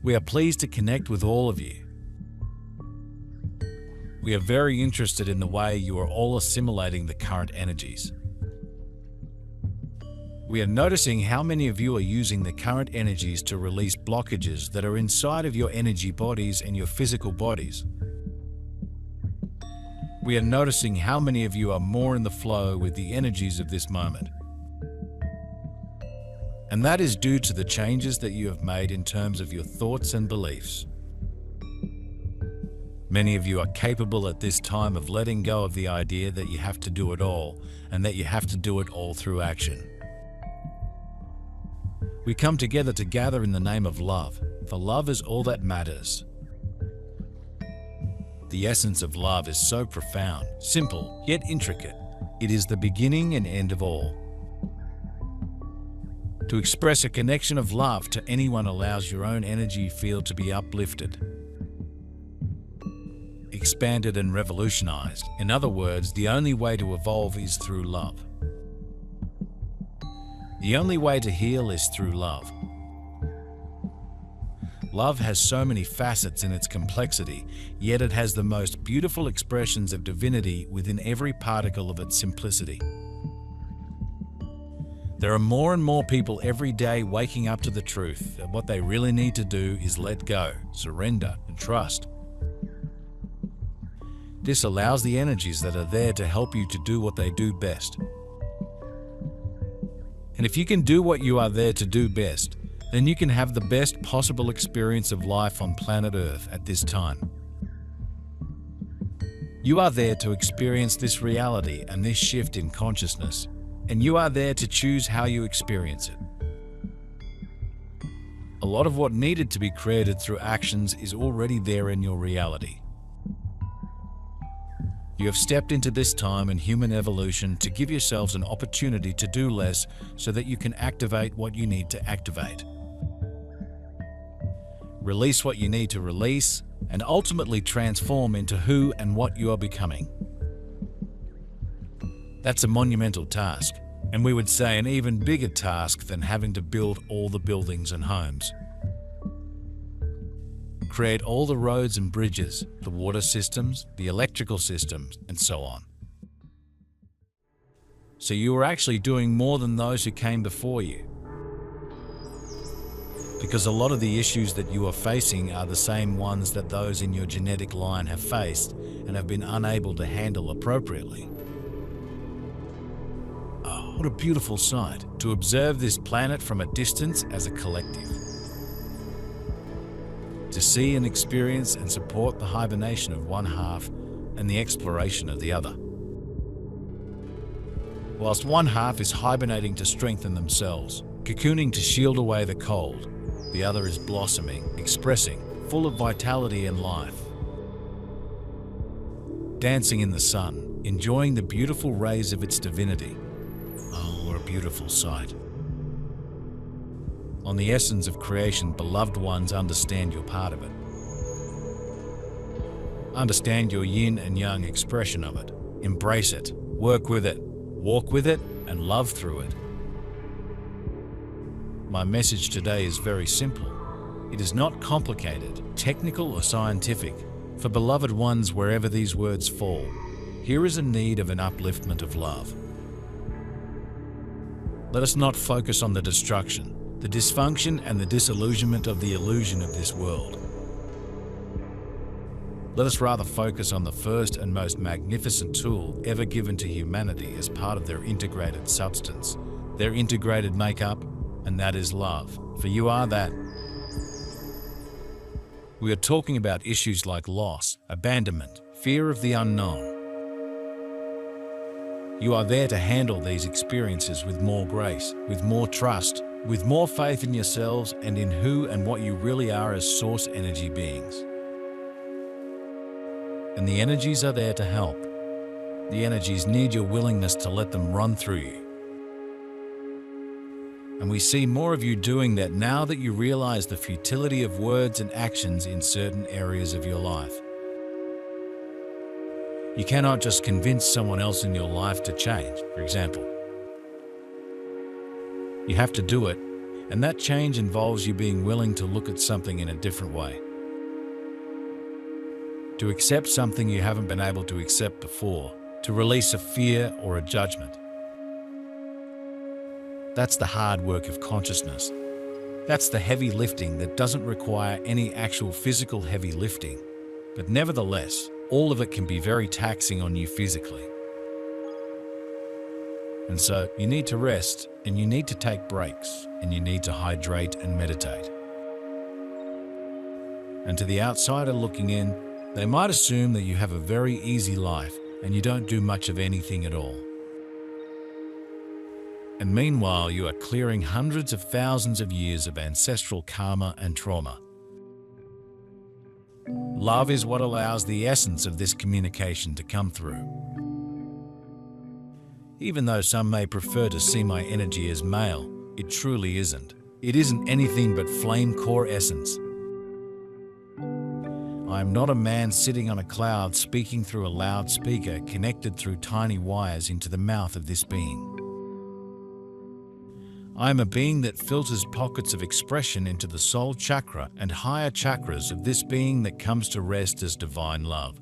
We are pleased to connect with all of you. We are very interested in the way you are all assimilating the current energies. We are noticing how many of you are using the current energies to release blockages that are inside of your energy bodies and your physical bodies. We are noticing how many of you are more in the flow with the energies of this moment. And that is due to the changes that you have made in terms of your thoughts and beliefs. Many of you are capable at this time of letting go of the idea that you have to do it all and that you have to do it all through action. We come together to gather in the name of love, for love is all that matters. The essence of love is so profound, simple, yet intricate. It is the beginning and end of all. To express a connection of love to anyone allows your own energy field to be uplifted, expanded and revolutionized. In other words, the only way to evolve is through love. The only way to heal is through love. Love has so many facets in its complexity, yet it has the most beautiful expressions of divinity within every particle of its simplicity. There are more and more people every day waking up to the truth that what they really need to do is let go, surrender, and trust. This allows the energies that are there to help you to do what they do best. And if you can do what you are there to do best, then you can have the best possible experience of life on planet Earth at this time. You are there to experience this reality and this shift in consciousness, and you are there to choose how you experience it. A lot of what needed to be created through actions is already there in your reality. You have stepped into this time in human evolution to give yourselves an opportunity to do less so that you can activate what you need to activate. Release what you need to release, and ultimately transform into who and what you are becoming. That's a monumental task, and we would say an even bigger task than having to build all the buildings and homes. Create all the roads and bridges, the water systems, the electrical systems, and so on. So you are actually doing more than those who came before you. Because a lot of the issues that you are facing are the same ones that those in your genetic line have faced and have been unable to handle appropriately. Oh, what a beautiful sight to observe this planet from a distance as a collective. To see and experience and support the hibernation of one half and the exploration of the other. Whilst one half is hibernating to strengthen themselves, cocooning to shield away the cold, the other is blossoming, expressing, full of vitality and life. Dancing in the sun, enjoying the beautiful rays of its divinity. Oh, what a beautiful sight. On the essence of creation, beloved ones, understand you're part of it. Understand your yin and yang expression of it. Embrace it, work with it, walk with it, and love through it. My message today is very simple. It is not complicated, technical, or scientific. For beloved ones, wherever these words fall, here is a need of an upliftment of love. Let us not focus on the destruction, the dysfunction and the disillusionment of the illusion of this world. Let us rather focus on the first and most magnificent tool ever given to humanity as part of their integrated substance, their integrated makeup, and that is love, for you are that. We are talking about issues like loss, abandonment, fear of the unknown. You are there to handle these experiences with more grace, with more trust, with more faith in yourselves and in who and what you really are as source energy beings. And the energies are there to help. The energies need your willingness to let them run through you. And we see more of you doing that now that you realize the futility of words and actions in certain areas of your life. You cannot just convince someone else in your life to change, for example. You have to do it, And that change involves you being willing to look at something in a different way. To accept something you haven't been able to accept before, to release a fear or a judgment. That's the hard work of consciousness. That's the heavy lifting that doesn't require any actual physical heavy lifting, but nevertheless, all of it can be very taxing on you physically. And so you need to rest, and you need to take breaks, and you need to hydrate and meditate. And to the outsider looking in, they might assume that you have a very easy life and you don't do much of anything at all. And meanwhile, you are clearing hundreds of thousands of years of ancestral karma and trauma. Love is what allows the essence of this communication to come through. Even though some may prefer to see my energy as male, it truly isn't. It isn't anything but flame core essence. I am not a man sitting on a cloud speaking through a loudspeaker connected through tiny wires into the mouth of this being. I am a being that filters pockets of expression into the soul chakra and higher chakras of this being that comes to rest as divine love.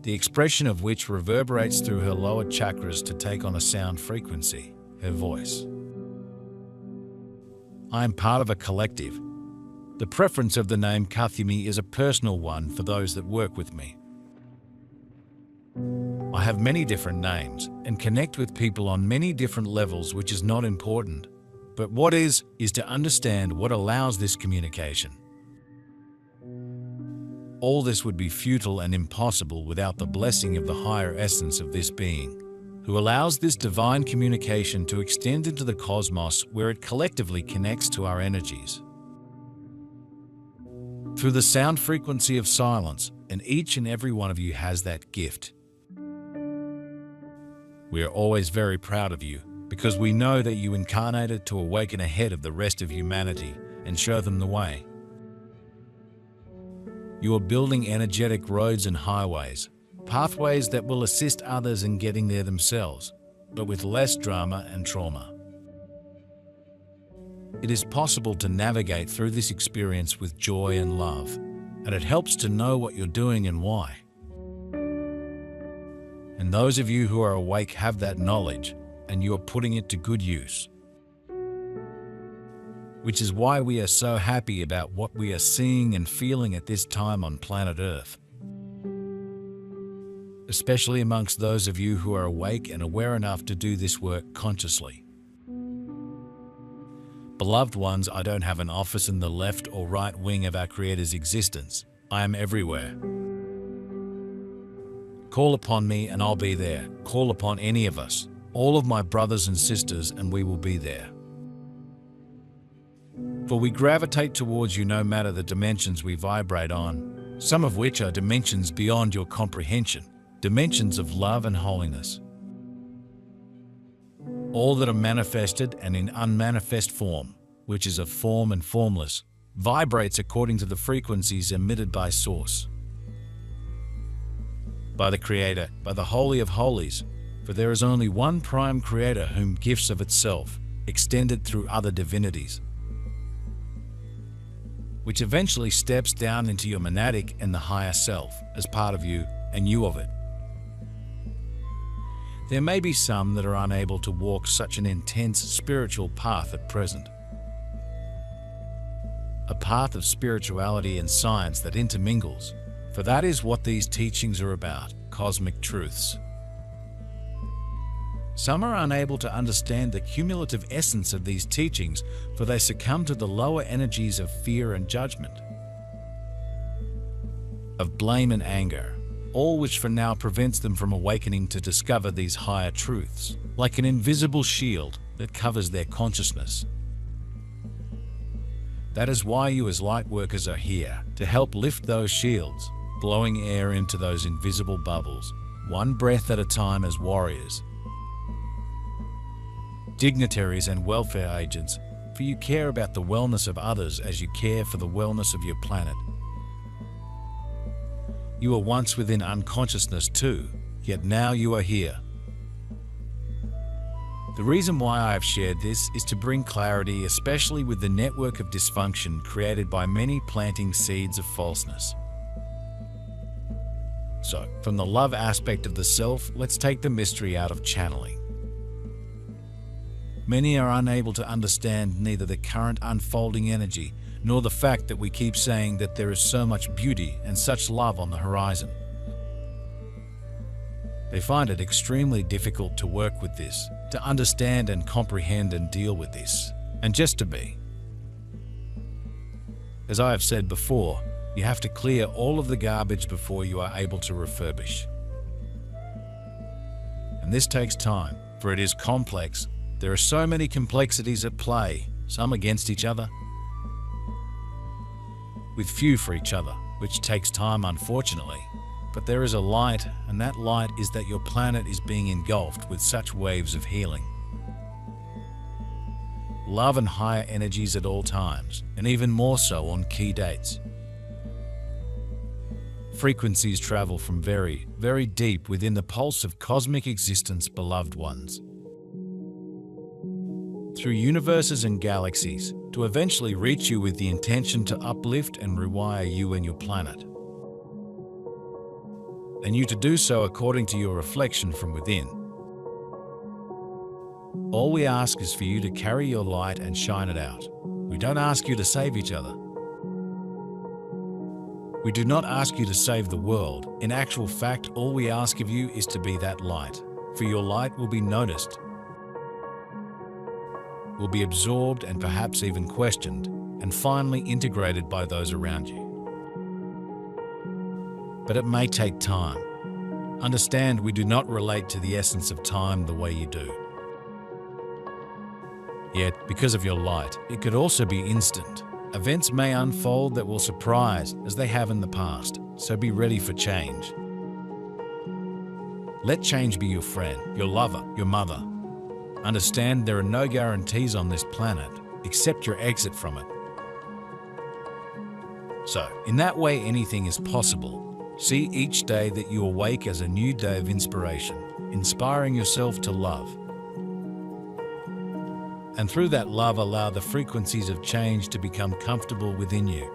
The expression of which reverberates through her lower chakras to take on a sound frequency, her voice. I am part of a collective. The preference of the name Kathumi is a personal one for those that work with me. I have many different names and connect with people on many different levels, which is not important. But what is to understand what allows this communication. All this would be futile and impossible without the blessing of the higher essence of this being, who allows this divine communication to extend into the cosmos where it collectively connects to our energies. Through the sound frequency of silence, and each and every one of you has that gift. We are always very proud of you because we know that you incarnated to awaken ahead of the rest of humanity and show them the way. You are building energetic roads and highways, pathways that will assist others in getting there themselves, but with less drama and trauma. It is possible to navigate through this experience with joy and love, and it helps to know what you're doing and why. And those of you who are awake have that knowledge, and you are putting it to good use. Which is why we are so happy about what we are seeing and feeling at this time on planet Earth. Especially amongst those of you who are awake and aware enough to do this work consciously. Beloved ones, I don't have an office in the left or right wing of our Creator's existence. I am everywhere. Call upon me and I'll be there. Call upon any of us, all of my brothers and sisters, and we will be there. For we gravitate towards you no matter the dimensions we vibrate on, some of which are dimensions beyond your comprehension, dimensions of love and holiness. All that are manifested and in unmanifest form, which is of form and formless, vibrates according to the frequencies emitted by Source. By the Creator, by the Holy of Holies, for there is only one Prime Creator whom gifts of itself, extended through other divinities, which eventually steps down into your monadic and the higher self as part of you and you of it. There may be some that are unable to walk such an intense spiritual path at present. A path of spirituality and science that intermingles, for that is what these teachings are about, cosmic truths. Some are unable to understand the cumulative essence of these teachings, for they succumb to the lower energies of fear and judgment, of blame and anger, all which for now prevents them from awakening to discover these higher truths, like an invisible shield that covers their consciousness. That is why you as light workers are here, to help lift those shields, blowing air into those invisible bubbles, one breath at a time as warriors, dignitaries and welfare agents, for you care about the wellness of others as you care for the wellness of your planet. You were once within unconsciousness too, yet now you are here. The reason why I have shared this is to bring clarity, especially with the network of dysfunction created by many planting seeds of falseness. So, from the love aspect of the self, let's take the mystery out of channeling. Many are unable to understand neither the current unfolding energy nor the fact that we keep saying that there is so much beauty and such love on the horizon. They find it extremely difficult to work with this, to understand and comprehend and deal with this, and just to be. As I have said before, you have to clear all of the garbage before you are able to refurbish. And this takes time, for it is complex. There are so many complexities at play, some against each other, with few for each other, which takes time, unfortunately. But there is a light, and that light is that your planet is being engulfed with such waves of healing. Love and higher energies at all times, and even more so on key dates. Frequencies travel from very, very deep within the pulse of cosmic existence, beloved ones, through universes and galaxies, to eventually reach you with the intention to uplift and rewire you and your planet. And you to do so according to your reflection from within. All we ask is for you to carry your light and shine it out. We don't ask you to save each other. We do not ask you to save the world. In actual fact, all we ask of you is to be that light, for your light will be noticed, will be absorbed and perhaps even questioned, and finally integrated by those around you. But it may take time. Understand, we do not relate to the essence of time the way you do. Yet, because of your light, it could also be instant. Events may unfold that will surprise, as they have in the past, so be ready for change. Let change be your friend, your lover, your mother. Understand, there are no guarantees on this planet, except your exit from it. So, in that way, anything is possible. See each day that you awake as a new day of inspiration, inspiring yourself to love. And through that love, allow the frequencies of change to become comfortable within you.